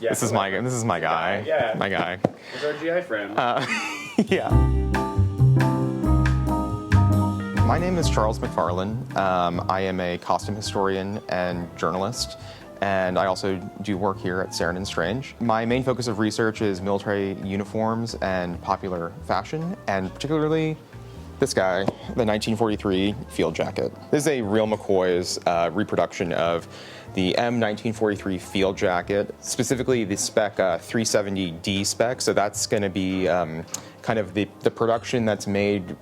Yeah, this is my guy. Yeah. My guy. He's our GI friend. Yeah. My name is Charles McFarlane. I am a costume historian and journalist, and I also do work here at S&S Strange. My main focus of research is military uniforms and popular fashion, and particularly this guy, the 1943 field jacket. This is a Real McCoy's reproduction of the M1943 field jacket, specifically the spec 370D spec. So that's going to be kind of the production that's made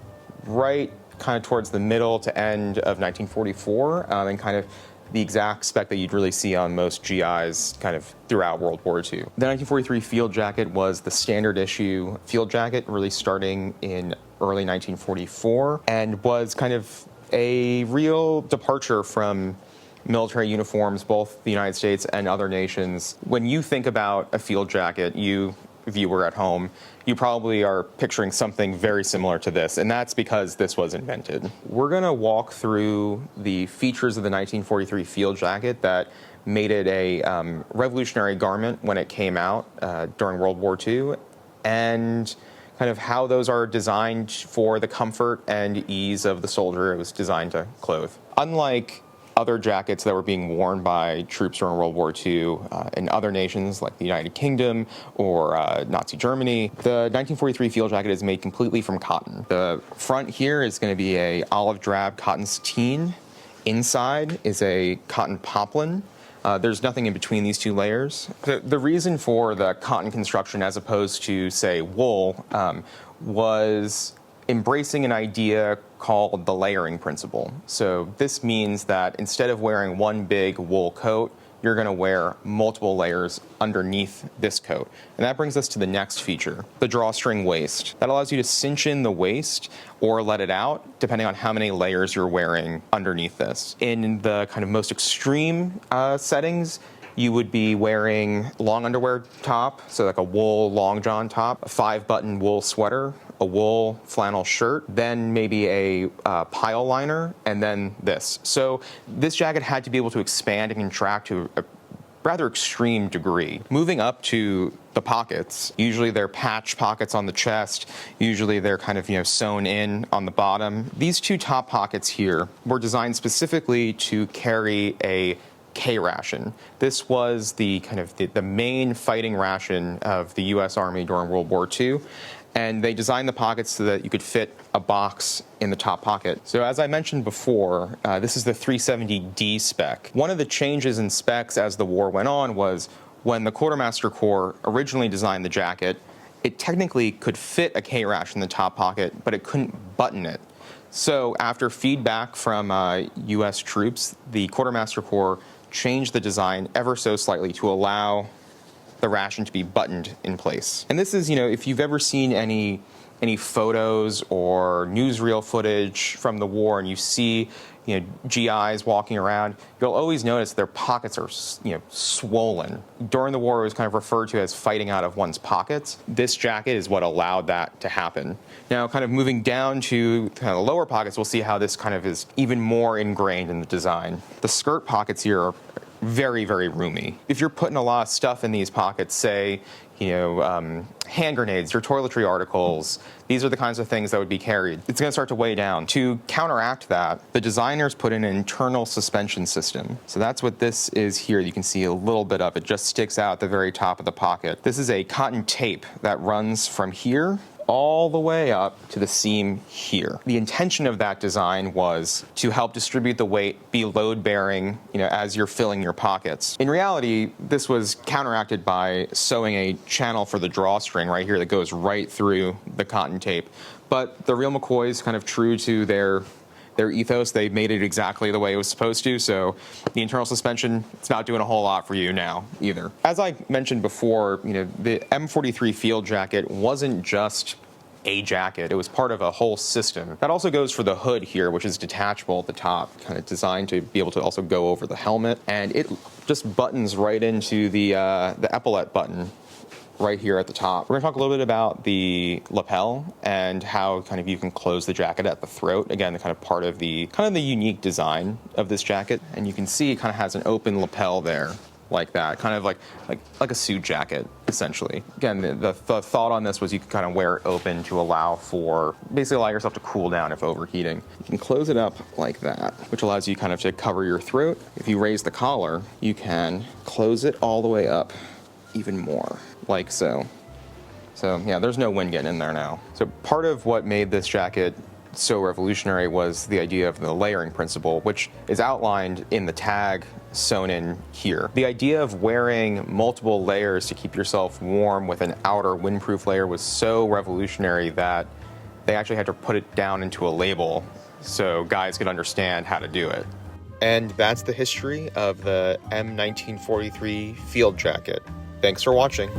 right kind of towards the middle to end of 1944, and kind of the exact spec that you'd really see on most GIs kind of throughout World War II. The 1943 field jacket was the standard issue field jacket, really starting in early 1944, and was kind of a real departure from military uniforms, both the United States and other nations. When you think about a field jacket, you viewer at home, you probably are picturing something very similar to this, and that's because this was invented. We're going to walk through the features of the 1943 field jacket that made it a revolutionary garment when it came out during World War II, and kind of how those are designed for the comfort and ease of the soldier it was designed to clothe. Unlike other jackets that were being worn by troops during World War II in other nations like the United Kingdom or Nazi Germany, the 1943 field jacket is made completely from cotton. The front here is going to be a olive drab cotton sateen. Inside is a cotton poplin. There's nothing in between these two layers. The reason for the cotton construction as opposed to, say, wool was embracing an idea called the layering principle. So this means that instead of wearing one big wool coat, you're going to wear multiple layers underneath this coat. And that brings us to the next feature, the drawstring waist. That allows you to cinch in the waist or let it out, depending on how many layers you're wearing underneath this. In the kind of most extreme settings, you would be wearing long underwear top, so like a wool long john top, a 5-button wool sweater, a wool flannel shirt, then maybe a pile liner, and then this. So this jacket had to be able to expand and contract to a rather extreme degree. Moving up to the pockets, usually they're patch pockets on the chest, usually they're kind of, sewn in on the bottom. These two top pockets here were designed specifically to carry a K ration. This was the kind of the main fighting ration of the U.S. Army during World War II, and they designed the pockets so that you could fit a box in the top pocket. So as I mentioned before, this is the 370D spec. One of the changes in specs as the war went on was when the Quartermaster Corps originally designed the jacket, it technically could fit a K ration in the top pocket, but it couldn't button it. So after feedback from U.S. troops, the Quartermaster Corps changed the design ever so slightly to allow the ration to be buttoned in place. And this is, if you've ever seen any photos or newsreel footage from the war and you see, GIs walking around, you'll always notice their pockets are, swollen. During the war, it was kind of referred to as fighting out of one's pockets. This jacket is what allowed that to happen. Now, kind of moving down to kind of the lower pockets, we'll see how this kind of is even more ingrained in the design. The skirt pockets here are very, very roomy. If you're putting a lot of stuff in these pockets, say, hand grenades, your toiletry articles, these are the kinds of things that would be carried. It's going to start to weigh down. To counteract that, the designers put in an internal suspension system. So that's what this is here. You can see a little bit of it just sticks out at the very top of the pocket. This is a cotton tape that runs from here all the way up to the seam here. The intention of that design was to help distribute the weight, be load-bearing, as you're filling your pockets. In reality, this was counteracted by sewing a channel for the drawstring right here that goes right through the cotton tape. But the Real McCoys, kind of true to their ethos, they made it exactly the way it was supposed to, so the internal suspension, it's not doing a whole lot for you now either. As I mentioned before, the M43 field jacket wasn't just a jacket, it was part of a whole system. That also goes for the hood here, which is detachable at the top, kind of designed to be able to also go over the helmet, and it just buttons right into the epaulette button right here at the top. We're going to talk a little bit about the lapel and how kind of you can close the jacket at the throat. Again, the kind of part of the unique design of this jacket. And you can see it kind of has an open lapel there. like that, kind of like a suit jacket, essentially. Again, the thought on this was you could kind of wear it open to basically allow yourself to cool down if overheating. You can close it up like that, which allows you kind of to cover your throat. If you raise the collar, you can close it all the way up even more, like so. So yeah, there's no wind getting in there now. So part of what made this jacket so revolutionary was the idea of the layering principle, which is outlined in the tag sewn in here. The idea of wearing multiple layers to keep yourself warm with an outer windproof layer was so revolutionary that they actually had to put it down into a label so guys could understand how to do it. And that's the history of the M1943 field jacket. Thanks for watching.